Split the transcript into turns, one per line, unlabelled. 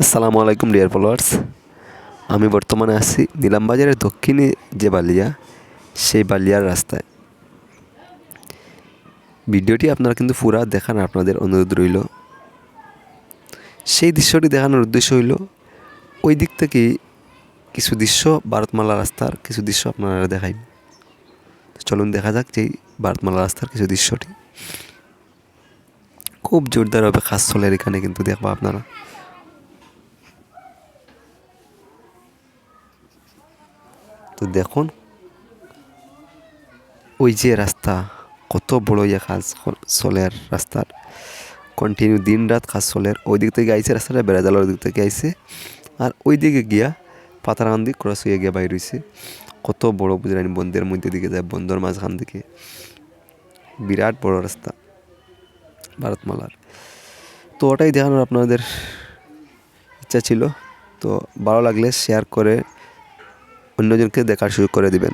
আসসালামু আলাইকুম deer followers. আমি বর্তমানে আছি নিলামবাজারের দক্ষিণে যে বালিয়া, সেই বালিয়ার রাস্তায়। ভিডিওটি আপনারা কিন্তু পুরা দেখান, আপনাদের অনুরোধ রইল। সেই দৃশ্যটি দেখানোর উদ্দেশ্য হইল ওই দিক থেকে কিছু দৃশ্য, ভারতমালা রাস্তার কিছু দৃশ্য আপনারা দেখাই। চলুন দেখা যাক যে ভারতমালা রাস্তার কিছু দৃশ্যটি। খুব জোরদারভাবে কাজ চলে এখানে, কিন্তু দেখবা আপনারা। তো দেখুন ওই যে রাস্তা, কত বড় ইয়ে কাজ চলে আর রাস্তার কন্টিনিউ দিন রাত কাজ চলে। ওই দিক থেকে আইসে রাস্তাটা বেড়াজালের দিক থেকে আইসে, আর ওই দিকে গিয়া পাতারাকান্দি ক্রস হয়ে গিয়া বাইর হইছে। কত বড় বুঝলেন, বন্ধের মধ্যে দিকে যায়, বন্ধর মাঝখান দিকে বিরাট বড় রাস্তা ভারতমালার। তো ওটাই দেখানোর আপনাদের ইচ্ছা ছিল। তো ভালো লাগলে শেয়ার করে অন্যজনকে দেখার সুযোগ করে দিবেন।